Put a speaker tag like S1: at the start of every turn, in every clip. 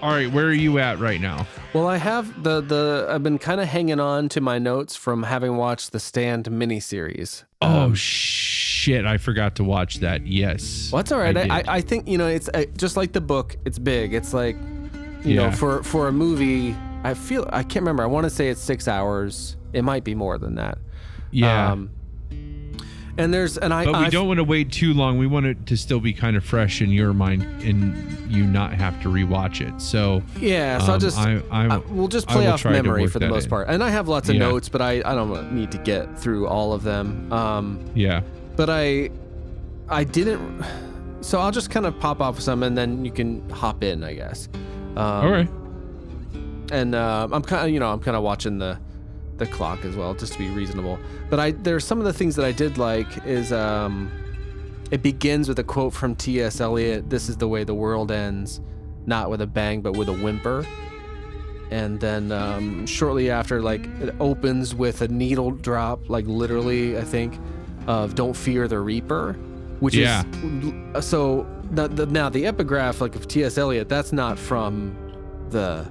S1: All right, where are you at right now?
S2: Well, I have I've been kind of hanging on to my notes from having watched the Stand miniseries.
S1: Oh, shit. I forgot to watch that. Yes.
S2: Well, that's all right. I think, it's just like the book. It's big. It's like, you know, for a movie, I can't remember. I want to say it's 6 hours. It might be more than that.
S1: Yeah.
S2: But we
S1: don't want to wait too long. We want it to still be kind of fresh in your mind and you not have to rewatch it. So
S2: yeah, so we'll just play off memory for the most part. And I have lots of notes, but I don't need to get through all of them. But I didn't. So I'll just kind of pop off some, and then you can hop in, I guess.
S1: All right.
S2: And I'm kind of watching the clock as well, just to be reasonable. But there's some of the things that I did like is it begins with a quote from T.S. Eliot. This is the way the world ends, not with a bang, but with a whimper. And then shortly after, like, it opens with a needle drop, like literally, I think, of "Don't fear the Reaper," which is so. Now the epigraph, like, of T.S. Eliot, that's not from the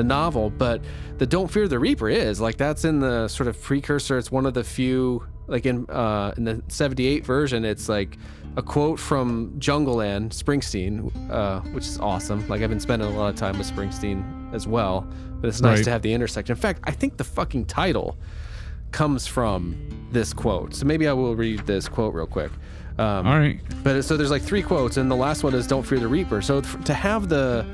S2: novel, but the "Don't fear the Reaper" is, like, that's in the sort of precursor. It's one of the few, like, in the 78 version, it's like a quote from Jungleland, Springsteen, which is awesome. Like, I've been spending a lot of time with Springsteen as well, but it's nice to have the intersection. In fact, I think the fucking title comes from this quote, so maybe I will read this quote real quick.
S1: All right.
S2: But so there's like 3 quotes, and the last one is "Don't fear the Reaper." So to have the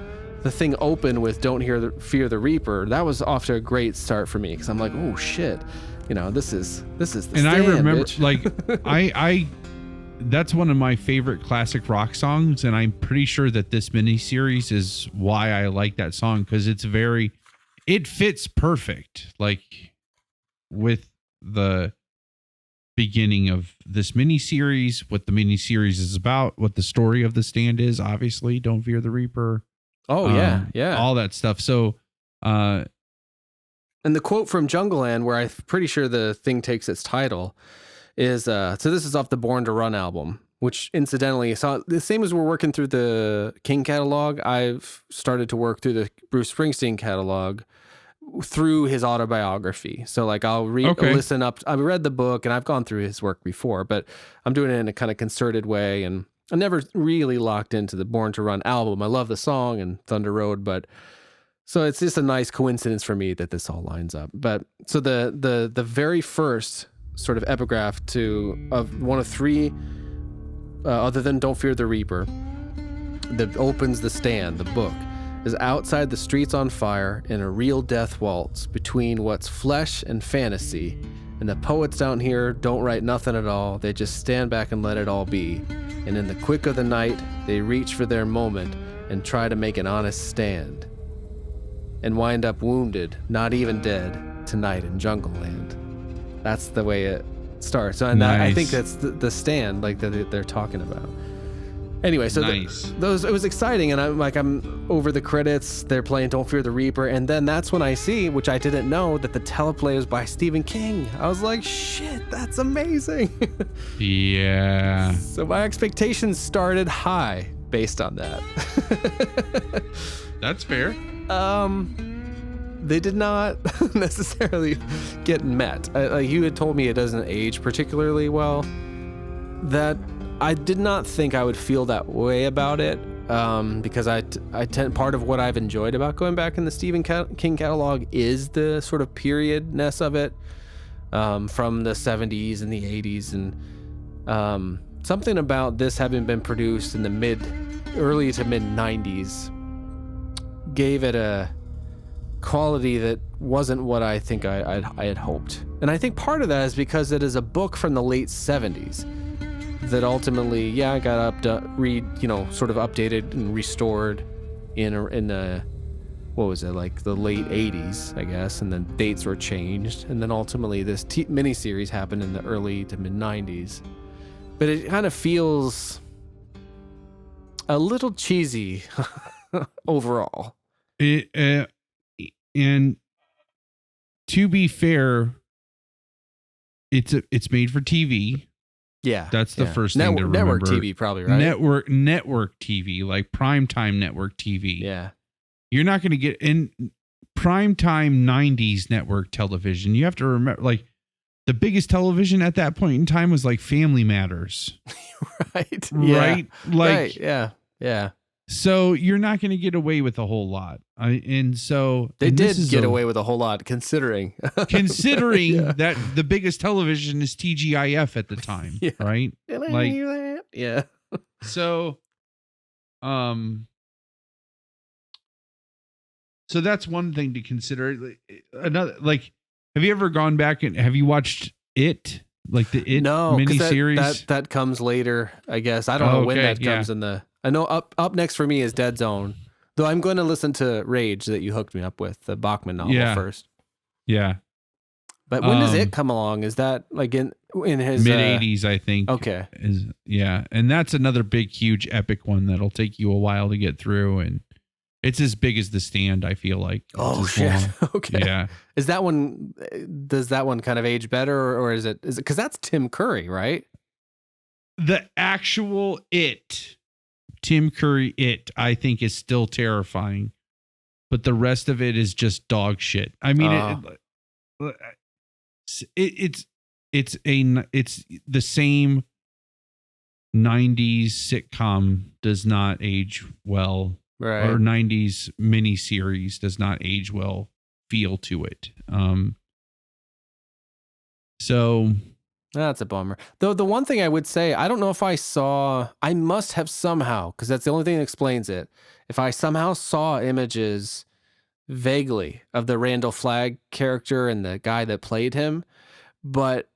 S2: thing open with "Don't fear the Reaper," that was off to a great start for me, because I'm like, oh shit, this is the
S1: and Stand, I remember,
S2: bitch.
S1: Like, I that's one of my favorite classic rock songs, and I'm pretty sure that this miniseries is why I like that song, because it fits perfect, like, with the beginning of this miniseries, what the miniseries is about, what the story of the Stand is. Obviously, "Don't fear the Reaper."
S2: Oh, yeah.
S1: All that stuff. So,
S2: and the quote from Jungleland, where I'm pretty sure the thing takes its title, is, so this is off the Born to Run album, which incidentally, so the same as we're working through the King catalog, I've started to work through the Bruce Springsteen catalog through his autobiography. So, like, I'll listen up. I've read the book and I've gone through his work before, but I'm doing it in a kind of concerted way, and I never really locked into the Born to Run album. I love the song and Thunder Road, but so it's just a nice coincidence for me that this all lines up. But so the very first sort of epigraph of one of 3, other than "Don't fear the Reaper," that opens the Stand, the book, is "Outside the streets on fire in a real death waltz between what's flesh and fantasy. And the poets down here don't write nothing at all. They just stand back and let it all be. And in the quick of the night, they reach for their moment and try to make an honest stand. And wind up wounded, not even dead, tonight in Jungleland." That's the way it starts. And
S1: nice.
S2: I think that's the Stand, like, that they're talking about. Anyway, so
S1: nice.
S2: it was exciting, and I'm over the credits, they're playing "Don't Fear the Reaper," and then that's when I see, which I didn't know, that the teleplay was by Stephen King. I was like, shit, that's amazing.
S1: Yeah.
S2: So my expectations started high based on that.
S1: That's fair.
S2: They did not necessarily get met. You had told me it doesn't age particularly well. That I did not think I would feel that way about it, because I tend, part of what I've enjoyed about going back in the Stephen King catalog is the sort of periodness of it, from the 70s and the 80s, and something about this having been produced in the early to mid 90s gave it a quality that wasn't what I think I had hoped. And I think part of that is because it is a book from the late 70s that ultimately, got sort of updated and restored in what was it, like the late 80s, I guess, and then dates were changed, and then ultimately this miniseries happened in the early to mid 90s. But it kind of feels a little cheesy overall.
S1: And to be fair, it's made for TV.
S2: Yeah,
S1: that's the first thing to remember.
S2: Network TV, probably, right?
S1: Network TV, like primetime network TV.
S2: Yeah,
S1: You're not going to get in primetime 90s network television. You have to remember, like, the biggest television at that point in time was like Family Matters.
S2: Right.
S1: Right.
S2: Yeah.
S1: Like,
S2: right. Yeah. Yeah.
S1: so you're not going to get away with a whole lot. And so
S2: They
S1: and
S2: did get away with a whole lot considering
S1: considering that the biggest television is TGIF at the time.
S2: Yeah.
S1: Right. Like,
S2: yeah.
S1: so, so that's one thing to consider. Another, like, have you ever gone back and have you watched It? Like the It miniseries?
S2: That comes later, I guess. I don't know when that comes in the. I know up next for me is Dead Zone. Though I'm going to listen to Rage that you hooked me up with, the Bachman novel first.
S1: Yeah.
S2: But when does It come along? Is that like in his
S1: mid 80s, I think.
S2: Okay.
S1: And that's another big, huge, epic one that'll take you a while to get through, and it's as big as The Stand, I feel like.
S2: Oh shit.
S1: Long.
S2: Okay.
S1: Yeah.
S2: Does that one kind of age better, or is it because that's Tim Curry, right?
S1: The actual It, Tim Curry It, I think is still terrifying, but the rest of it is just dog shit. I mean, it's the same 90s sitcom does not age well.
S2: Right.
S1: Or 90s miniseries does not age well feel to it. So
S2: that's a bummer. Though the one thing I would say, I don't know if I must have somehow, because that's the only thing that explains it. If I somehow saw images vaguely of the Randall Flagg character and the guy that played him, but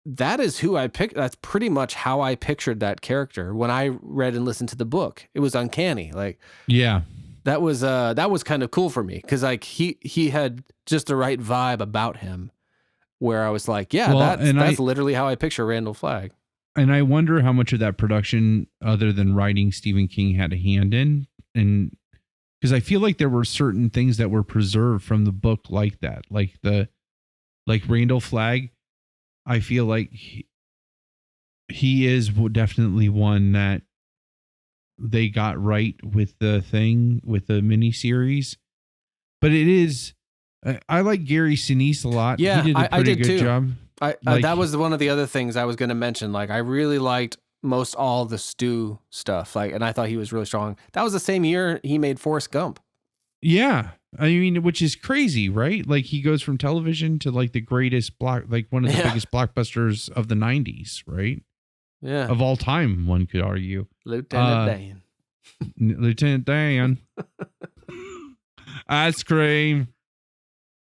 S2: that is who I picked. That's pretty much how I pictured that character when I read and listened to the book. It was uncanny. Like,
S1: yeah,
S2: that was kind of cool for me because like he had just the right vibe about him, where I was like, yeah, that's literally how I picture Randall Flagg.
S1: And I wonder how much of that production, other than writing, Stephen King had a hand in, and because I feel like there were certain things that were preserved from the book like that, like Randall Flagg. I feel like he is definitely one that they got right with the miniseries. But it is, I like Gary Sinise a lot.
S2: Yeah,
S1: he did a pretty good job.
S2: That was one of the other things I was going to mention. Like, I really liked most all the Stu stuff. Like, and I thought he was really strong. That was the same year he made Forrest Gump.
S1: Yeah. I mean, which is crazy, right? Like, he goes from television to like the greatest one of the biggest blockbusters of the 90s, right?
S2: Yeah.
S1: Of all time, one could argue.
S2: Lieutenant Dan.
S1: Lieutenant Dan. Ice cream.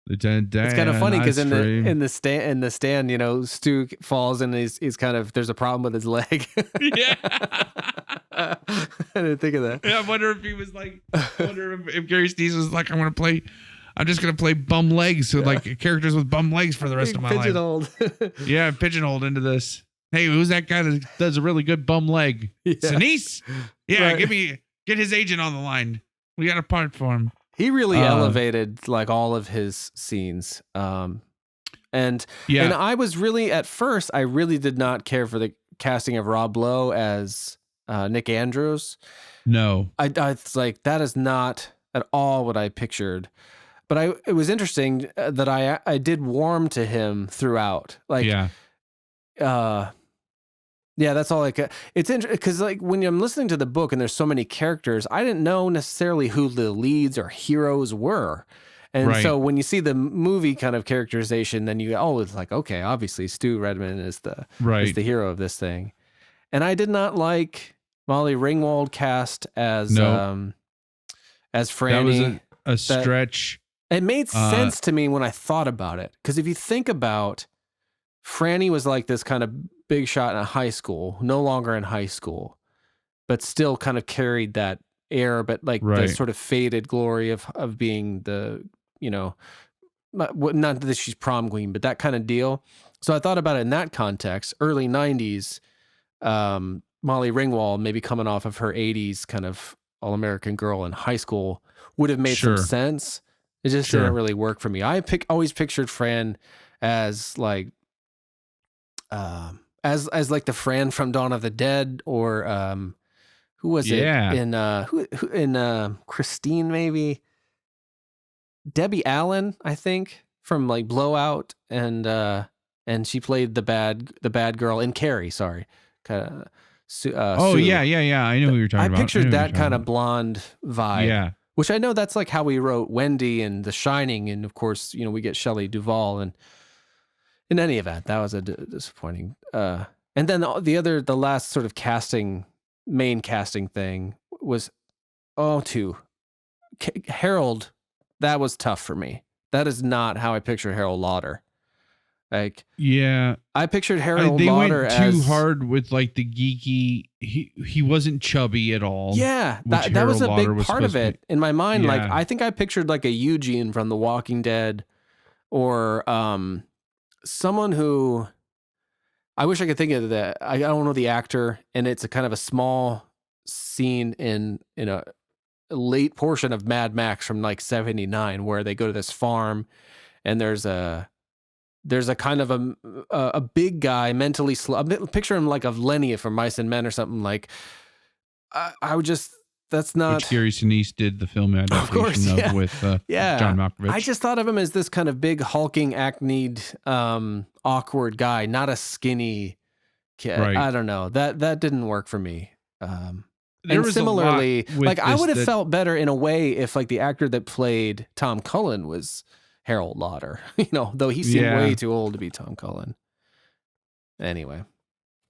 S1: Lieutenant Dan.
S2: It's kind of funny because in the stand, you know, Stu falls and he's kind of, there's a problem with his leg.
S1: Yeah.
S2: I didn't think of that.
S1: Yeah, I wonder if he was like, if Gary Sinise was like, I'm just going to play bum legs. So like characters with bum legs for the rest of my life.
S2: Pigeonholed.
S1: Yeah, pigeonholed into this. Hey, who's that guy that does a really good bum leg? Yeah. Sinise? Yeah, right. Get his agent on the line. We got a part for him.
S2: He really elevated like all of his scenes. And I was really, at first, I really did not care for the casting of Rob Lowe as Nick Andrews.
S1: No.
S2: I was like, that is not at all what I pictured. But it was interesting that I did warm to him throughout. Like, that's all it's interesting because like when I'm listening to the book and there's so many characters, I didn't know necessarily who the leads or heroes were. And so when you see the movie kind of characterization, then it's like, okay, obviously Stu Redman is the hero of this thing. And I did not like Molly Ringwald cast as Franny.
S1: That was a stretch.
S2: It made sense to me when I thought about it. Because if you think about, Franny was like this kind of big shot in high school, no longer in high school, but still kind of carried that air, but like the sort of faded glory of being the, you know, not that she's prom queen, but that kind of deal. So I thought about it in that context, early 90s, Molly Ringwald, maybe coming off of her 80s kind of All-American Girl in high school, would have made some sense. It just didn't really work for me. I always pictured Fran as like, as like the Fran from Dawn of the Dead, or who was it in Christine maybe? Debbie Allen, I think, from like Blowout, and she played the bad girl in Carrie. Sorry, Sue.
S1: Yeah. I know who you're talking
S2: I
S1: about.
S2: pictured that kind of blonde vibe.
S1: Yeah.
S2: Which I know that's like how we wrote Wendy and The Shining, and of course, we get Shelley Duvall, and in any event, that was a disappointing. And then the last sort of main casting thing was Harold. That was tough for me. That is not how I picture Harold Lauder. Like,
S1: yeah,
S2: I pictured Harold
S1: they
S2: Lauder
S1: went too hard with like the geeky. He wasn't chubby at all.
S2: Yeah, that was a big part of it in my mind.
S1: Yeah.
S2: Like, I think I pictured like a Eugene from The Walking Dead, or someone who I wish I could think of that. I don't know the actor, and it's a kind of a small scene in a late portion of Mad Max from like 79, where they go to this farm, and there's a kind of a big guy, mentally slow. Picture him like of Lenny from Mice and Men or something. Like, I would just, that's not.
S1: Which Gary Sinise did the film adaptation of with John Malkovich.
S2: I just thought of him as this kind of big, hulking, acne-ed, awkward guy, not a skinny kid.
S1: Right.
S2: I don't know. That didn't work for me. And similarly, like, I would have felt better in a way if like the actor that played Tom Cullen was Harold Lauder, though he seemed way too old to be Tom Cullen. Anyway.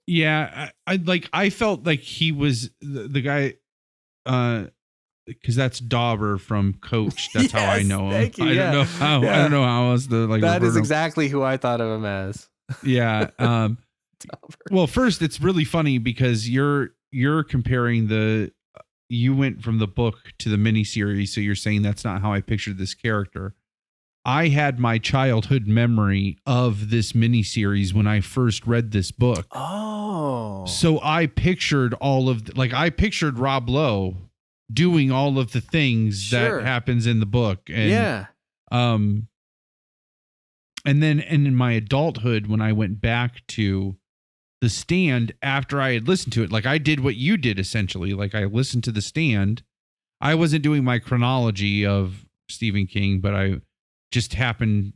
S1: Yeah, I felt like he was the guy, because that's Dauber from Coach. That's how I know him.
S2: Thank you,
S1: I don't know how else to like.
S2: That is exactly who I thought of him as.
S1: Yeah. Well, first, it's really funny because you're comparing you went from the book to the miniseries, so you're saying that's not how I pictured this character. I had my childhood memory of this miniseries when I first read this book.
S2: Oh.
S1: So I pictured I pictured Rob Lowe doing all of the things that happens in the book. And,
S2: yeah.
S1: And in my adulthood, when I went back to The Stand after I had listened to it, like I did what you did essentially. Like I listened to The Stand. I wasn't doing my chronology of Stephen King, but I just happened,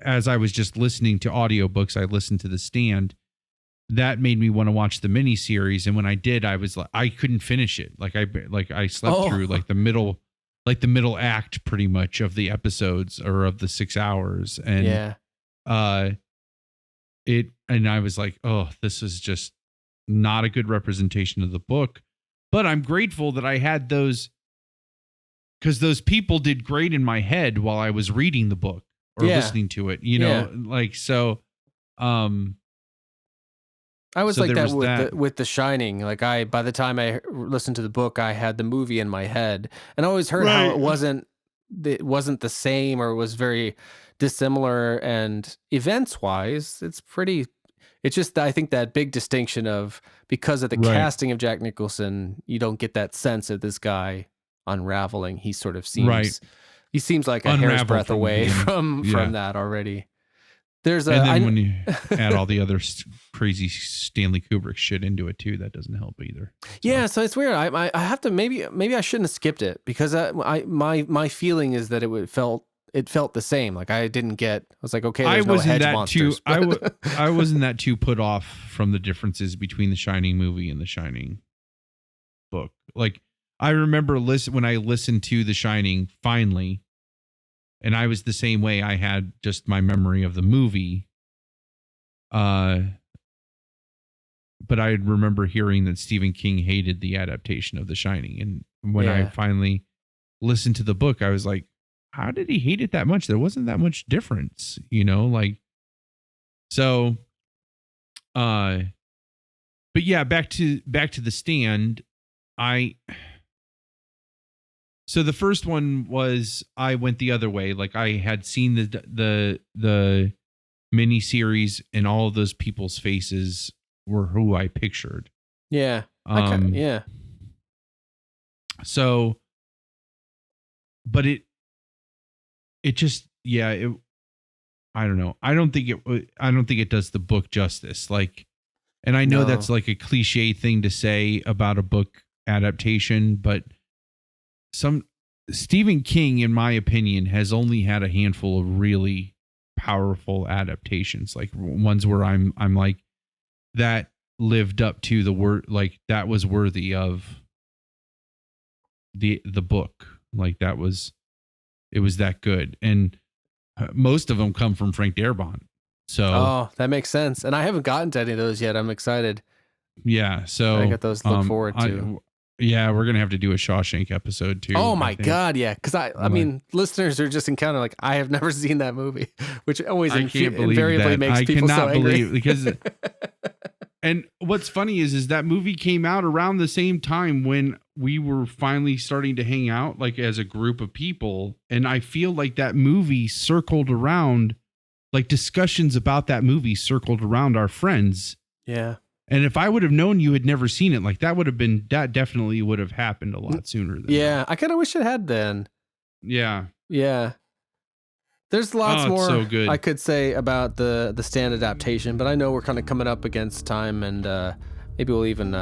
S1: as I was just listening to audiobooks, I listened to The Stand. That made me want to watch the miniseries, and when I did, I was like, I couldn't finish it. Like I slept through like the middle act pretty much of the episodes or of the 6 hours, and and I was like, oh, this is just not a good representation of the book. But I'm grateful that I had those, because those people did great in my head while I was reading the book or listening to it, like, so,
S2: I was like that with The Shining. Like by the time I listened to the book, I had the movie in my head, and I always heard how it wasn't the same, or it was very dissimilar. And events wise, it's just, I think that big distinction of, because of the casting of Jack Nicholson, you don't get that sense of this guy unraveling. He sort of seems, he seems like a hair's breadth away from that already.
S1: When you add all the other crazy Stanley Kubrick shit into it too, that doesn't help either. So.
S2: Yeah, so it's weird. I have to, maybe I shouldn't have skipped it, because my feeling is that it felt the same. Like I didn't get. I was like, okay, there's no hedge monsters.
S1: I wasn't that too put off from the differences between the Shining movie and the Shining book. Like I remember when I listened to the Shining finally. And I was the same way. I had just my memory of the movie. But I remember hearing that Stephen King hated the adaptation of The Shining. And when I finally listened to the book, I was like, how did he hate it that much? There wasn't that much difference, like, so, but yeah, back to The Stand. So the first one was, I went the other way. Like I had seen the miniseries, and all of those people's faces were who I pictured.
S2: Yeah.
S1: So, but it just, I don't know. I don't think it does the book justice. Like, and I know that's like a cliche thing to say about a book adaptation, but Stephen King, in my opinion, has only had a handful of really powerful adaptations, like ones where I'm like, that lived up to the word, like that was worthy of the book. Like it was that good. And most of them come from Frank Darabont. So
S2: that makes sense. And I haven't gotten to any of those yet. I'm excited.
S1: yeah. So
S2: I got those to look forward to.
S1: Yeah, we're gonna have to do a Shawshank episode too.
S2: Oh my God, yeah. Because I mean, listeners are just encountering like, I have never seen that movie, which always invariably makes people so angry.
S1: Because and what's funny is that movie came out around the same time when we were finally starting to hang out like as a group of people, and I feel like that movie circled around, like discussions about that movie circled around our friends.
S2: Yeah.
S1: And if I would have known you had never seen it, like that definitely would have happened a lot sooner than
S2: that. I kind of wish it had then.
S1: Yeah.
S2: Yeah. There's lots more
S1: so good.
S2: I could say about the Stand adaptation, but I know we're kind of coming up against time, and maybe we'll even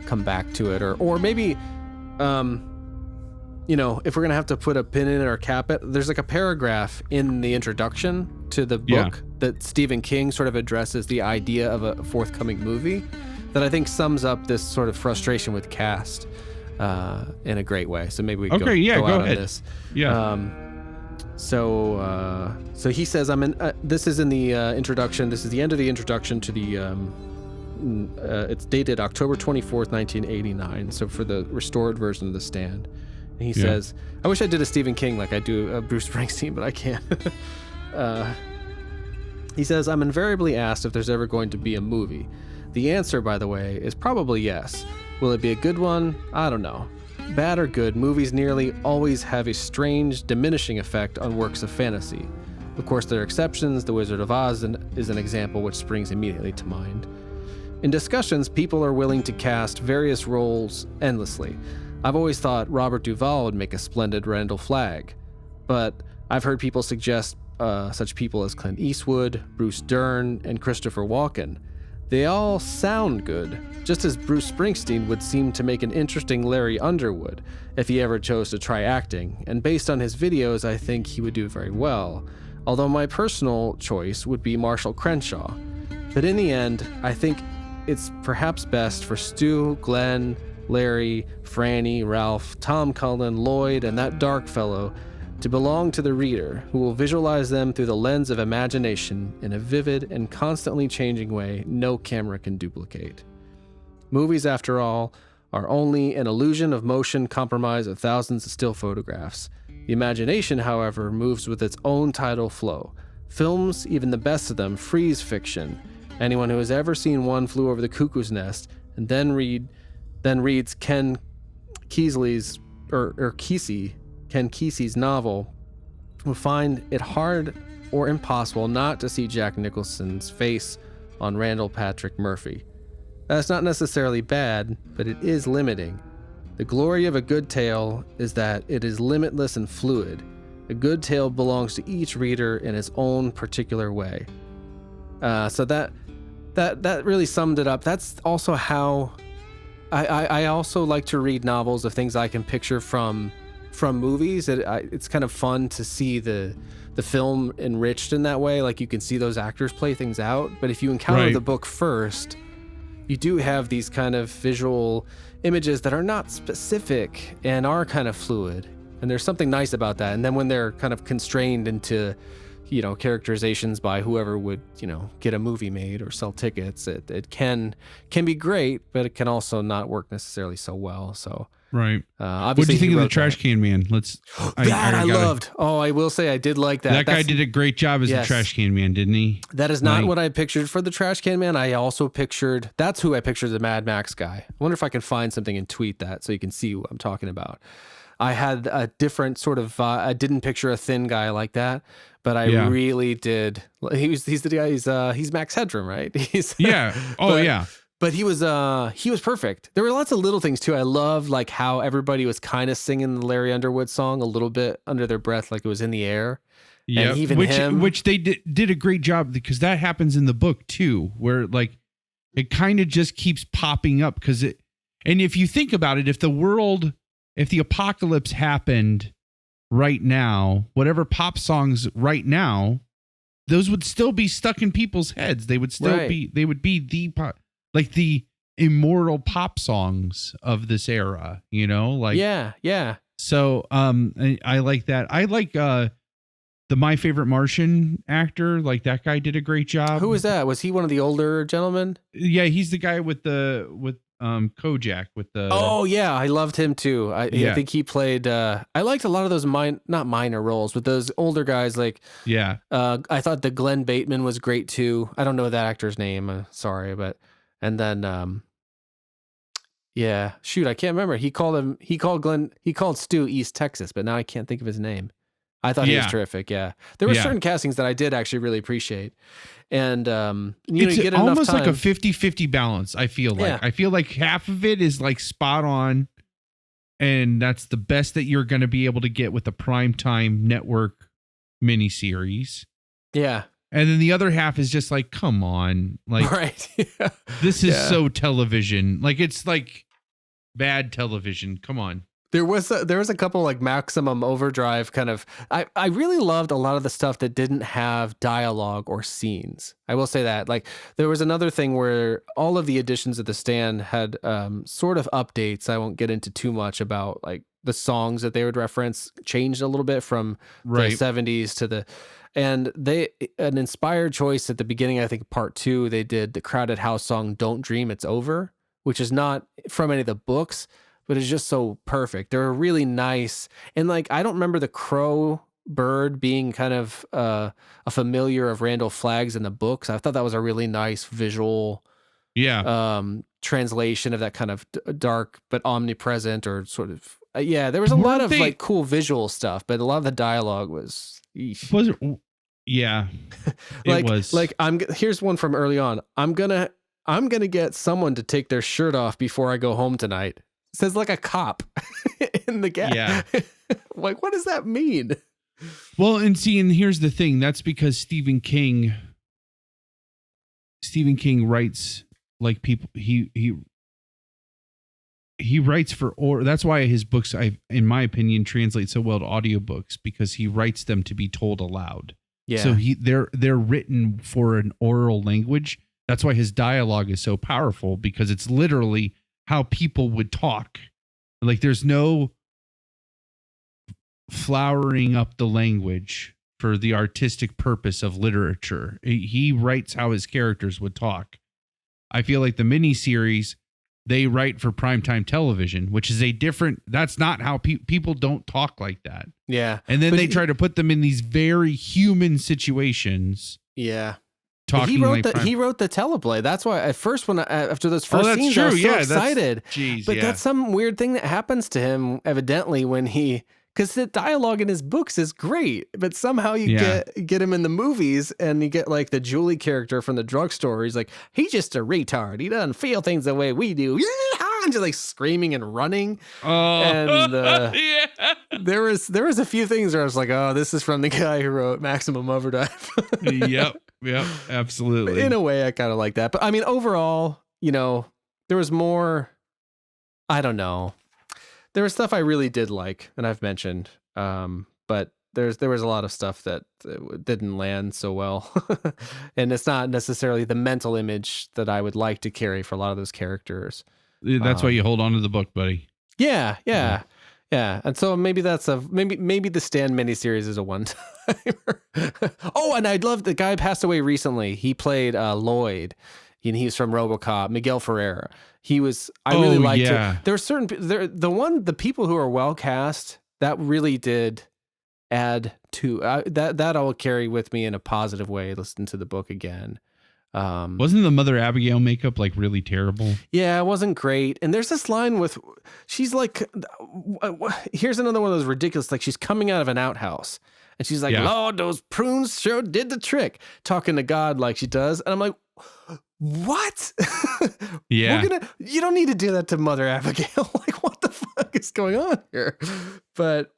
S2: come back to it, or maybe if we're gonna have to put a pin in it or cap it, there's like a paragraph in the introduction to the book that Stephen King sort of addresses the idea of a forthcoming movie that I think sums up this sort of frustration with cast in a great way. So maybe we go
S1: ahead
S2: on this. So he says, this is in the introduction. This is the end of the introduction to the, it's dated October 24th, 1989. So for the restored version of The Stand. And he says, I wish I did a Stephen King like I do Bruce Springsteen, but I can't. He says, I'm invariably asked if there's ever going to be a movie. The answer, by the way, is probably yes. Will it be a good one? I don't know. Bad or good, movies nearly always have a strange, diminishing effect on works of fantasy. Of course, there are exceptions. The Wizard of Oz is an example which springs immediately to mind. In discussions, people are willing to cast various roles endlessly. I've always thought Robert Duvall would make a splendid Randall Flagg, but I've heard people suggest such people as Clint Eastwood, Bruce Dern, and Christopher Walken. They all sound good, just as Bruce Springsteen would seem to make an interesting Larry Underwood if he ever chose to try acting, and based on his videos, I think he would do very well, although my personal choice would be Marshall Crenshaw. But in the end, I think it's perhaps best for Stu, Glenn, Larry, Franny, Ralph, Tom Cullen, Lloyd, and that dark fellow to belong to the reader, who will visualize them through the lens of imagination in a vivid and constantly changing way no camera can duplicate. Movies, after all, are only an illusion of motion compromised of thousands of still photographs. The imagination, however, moves with its own tidal flow. Films, even the best of them, freeze fiction. Anyone who has ever seen One Flew Over the Cuckoo's Nest and then reads Ken Kesey's novel will find it hard or impossible not to see Jack Nicholson's face on Randall Patrick Murphy. That's not necessarily bad, but it is limiting. The glory of a good tale is that it is limitless and fluid. A good tale belongs to each reader in its own particular way. So that really summed it up. That's also how I also like to read novels of things I can picture from movies. It's kind of fun to see the film enriched in that way. Like you can see those actors play things out. But if you encounter the book first, you do have these kind of visual images that are not specific and are kind of fluid. And there's something nice about that. And then when they're kind of constrained into, characterizations by whoever would, get a movie made or sell tickets, it can be great, but it can also not work necessarily so well. So
S1: right.
S2: Obviously,
S1: what do you think of the Trash Can Man?
S2: I loved. Oh, I will say I did like that.
S1: That guy did a great job as the Trash Can Man, didn't he?
S2: That is not what I pictured for the Trash Can Man. I also pictured, that's who I pictured, the Mad Max guy. I wonder if I can find something and tweet that so you can see what I'm talking about. I had a different sort of, I didn't picture a thin guy like that, but I really did. He's the guy, he's Max Headroom, right? But he was perfect. There were lots of little things too. I love like how everybody was kind of singing the Larry Underwood song a little bit under their breath, like it was in the air.
S1: Yeah, which they did a great job, because that happens in the book too, where like it kind of just keeps popping up and if you think about it, if the world if the apocalypse happened right now, whatever pop songs right now, those would still be stuck in people's heads. They would still be the pop, like the immortal pop songs of this era, like,
S2: yeah.
S1: So, I like that. I like, the My Favorite Martian actor, like that guy did a great job.
S2: Who was that? Was he one of the older gentlemen?
S1: Yeah, he's the guy with Kojak with the.
S2: Oh yeah, I loved him too. I think he played. I liked a lot of those not minor roles, but those older guys. Like I thought the Glenn Bateman was great too. I don't know that actor's name. Sorry, and then yeah, shoot, I can't remember. He called Stu East Texas, but now I can't think of his name. I thought he was terrific. Yeah, there were certain castings that I did actually really appreciate, and
S1: it's
S2: you get
S1: almost
S2: enough time.
S1: Like a 50-50 balance. I feel like half of it is like spot on, and that's the best that you're going to be able to get with a primetime network miniseries.
S2: Yeah.
S1: And then the other half is just like, come on, like,
S2: right.
S1: This is so television. Like, it's like bad television. Come on.
S2: There was a couple like Maximum Overdrive kind of. I really loved a lot of the stuff that didn't have dialogue or scenes. I will say that. Like, there was another thing where all of the editions of The Stand had sort of updates. I won't get into too much about like the songs that they would reference changed a little bit from the 70s to the. And an inspired choice at the beginning, I think part 2, they did the Crowded House song "Don't Dream It's Over," which is not from any of the books, but it's just so perfect. They're really nice. And like, I don't remember the crow bird being kind of a familiar of Randall Flagg's in the books. I thought that was a really nice visual translation of that kind of dark but omnipresent or sort of there was a lot of like cool visual stuff, but a lot of the dialogue was
S1: yeah.
S2: Like,
S1: it was
S2: like here's one from early on. I'm gonna get someone to take their shirt off before I go home tonight. Says like a cop in the gap.
S1: Yeah.
S2: Like, what does that mean?
S1: Well, and here's the thing. That's because Stephen King writes like people. He writes that's why his books, in my opinion, translate so well to audiobooks, because he writes them to be told aloud.
S2: Yeah.
S1: So they're written for an oral language. That's why his dialogue is so powerful, because it's literally how people would talk. Like, there's no flowering up the language for the artistic purpose of literature. He writes how his characters would talk. I feel like the miniseries, they write for primetime television, which is that's not how people don't talk like that.
S2: Yeah.
S1: And then they try to put them in these very human situations.
S2: Yeah.
S1: He
S2: wrote the teleplay. That's why at first, after those first scenes, I was so excited. That's some weird thing that happens to him, evidently, when because the dialogue in his books is great, but somehow you get him in the movies, and you get like the Julie character from the drugstore. He's like, he's just a retard. He doesn't feel things the way we do. Yeah, and just like screaming and running. And there was a few things where I was like, oh, this is from the guy who wrote Maximum Overdrive.
S1: Yep, absolutely.
S2: In a way, I kind of like that. But I mean, overall, there was more. I don't know. There was stuff I really did like, and I've mentioned, but there was a lot of stuff that didn't land so well, and it's not necessarily the mental image that I would like to carry for a lot of those characters.
S1: That's why you hold on to the book, buddy.
S2: Yeah. And so maybe maybe the Stand miniseries is a one-timer. Oh, and I'd love the guy passed away recently. He played Lloyd. And he was from RoboCop, Miguel Ferreira. I really liked it. There were the people who are well cast that really did add to that I will carry with me in a positive way. Listen to the book again.
S1: Wasn't the Mother Abigail makeup like really terrible?
S2: Yeah, it wasn't great. And there's this line she's like, here's another one of those ridiculous, like she's coming out of an outhouse. And she's like, Lord, those prunes sure did the trick. Talking to God like she does. And I'm like, what?
S1: Yeah.
S2: You don't need to do that to Mother Abigail. Like, what the fuck is going on here? But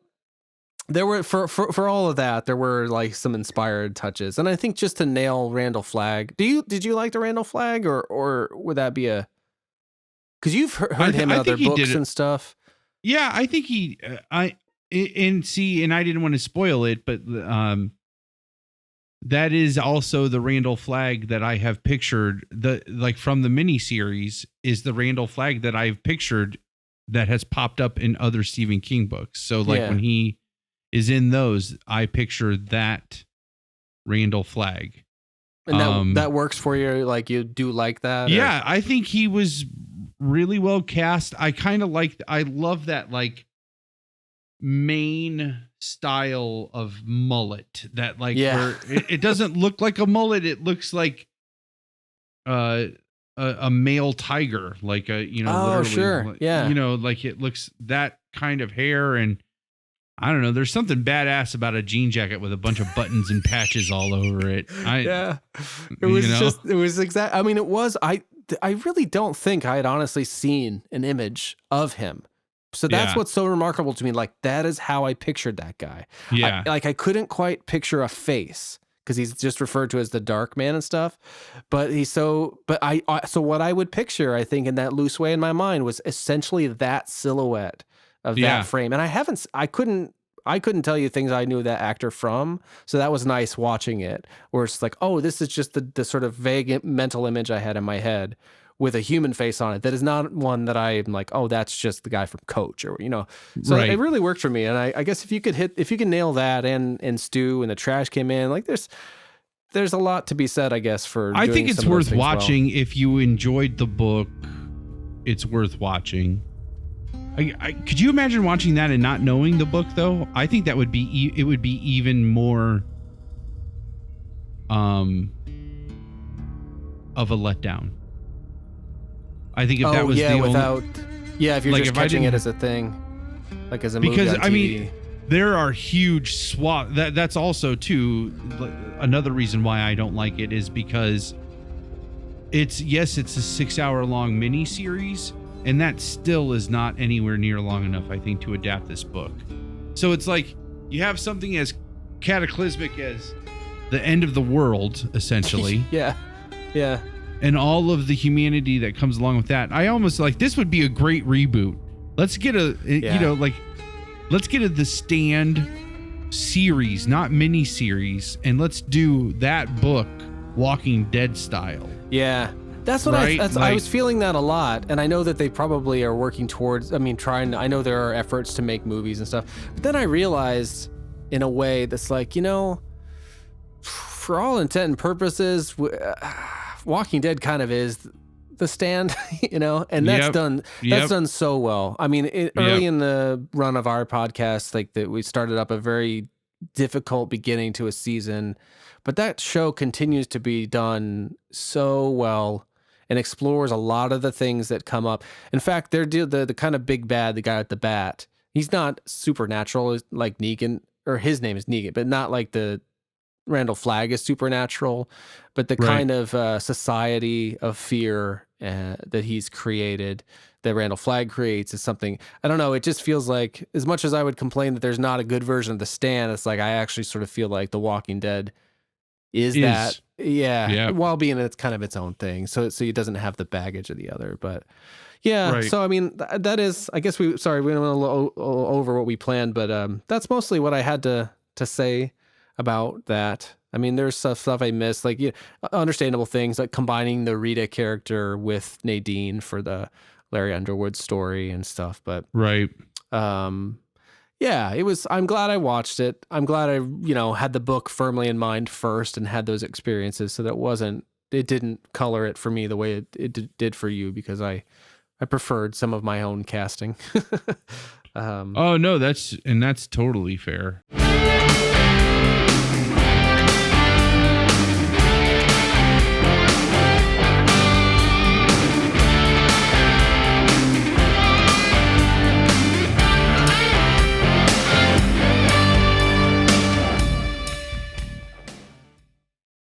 S2: there were, for all of that, there were like some inspired touches. And I think just to nail Randall Flagg, did you like the Randall Flagg, or would that be because you've heard him in other books and stuff?
S1: Yeah, I think he. And see, and I didn't want to spoil it, but that is also the Randall Flagg that I have pictured. From the miniseries is the Randall Flagg that I've pictured that has popped up in other Stephen King books. So like when he is in those, I picture that Randall Flagg.
S2: And that works for you. Like you do like that?
S1: Yeah, I think he was really well cast. I love that like Maine style of mullet that where it doesn't look like a mullet. It looks like a male tiger, like
S2: sure. Yeah.
S1: Like it looks that kind of hair. And I don't know, there's something badass about a jean jacket with a bunch of buttons and patches all over it.
S2: It was exact. I mean, I really don't think I had honestly seen an image of him. So that's what's so remarkable to me. Like, that is how I pictured that guy.
S1: Yeah.
S2: I couldn't quite picture a face because he's just referred to as the Dark Man and stuff. But so what I would picture, I think, in that loose way in my mind was essentially that silhouette of that frame. And I couldn't tell you things I knew that actor from. So that was nice watching it, where it's like, oh, this is just the sort of vague mental image I had in my head with a human face on it. That is not one that I'm like, oh, that's just the guy from Coach, or, so it really worked for me. And I guess if you can nail that and Stu and the trash came in, like there's a lot to be said, I guess, for
S1: I
S2: doing
S1: think it's
S2: some of those
S1: worth
S2: things
S1: watching.
S2: well.
S1: If you enjoyed the book, it's worth watching. Could you imagine watching that and not knowing the book though? I think that would be even more of a letdown. I think if that was
S2: if you're just catching it as a thing, like as a movie on TV.
S1: I mean, there are huge swath. That's also too another reason why I don't like it is because it's a 6-hour long mini series, and that still is not anywhere near long enough, I think, to adapt this book. So it's like you have something as cataclysmic as the end of the world, essentially.
S2: Yeah.
S1: And all of the humanity that comes along with that. I almost like this would be a great reboot. Let's get let's get The Stand series, not mini series, and let's do that book Walking Dead style.
S2: Yeah. That's what I was feeling that a lot. And I know that they probably are working towards, I know there are efforts to make movies and stuff, but then I realized in a way that's like, for all intent and purposes, Walking Dead kind of is The Stand, and that's done so well. I mean, early in the run of our podcast, like that we started up a very difficult beginning to a season, but that show continues to be done so well and explores a lot of the things that come up. In fact, they're the kind of big bad, the guy with the bat. He's not supernatural like Negan, or his name is Negan, but not like the Randall Flagg is supernatural, but the kind of society of fear that he's created, that Randall Flagg creates, is something, I don't know, it just feels like, as much as I would complain that there's not a good version of The Stand, it's like I actually sort of feel like The Walking Dead is that. Yeah, while being it's kind of its own thing, so it doesn't have the baggage of the other. But so I mean that is, I guess we went a little over what we planned, but that's mostly what I had to say about that. I mean, there's stuff I missed, like understandable things like combining the Rita character with Nadine for the Larry Underwood story and stuff, but it was, I'm glad I watched it. I'm glad I, had the book firmly in mind first and had those experiences, so that it didn't color it for me the way it did for you, because I preferred some of my own casting.
S1: Oh no, that's totally fair.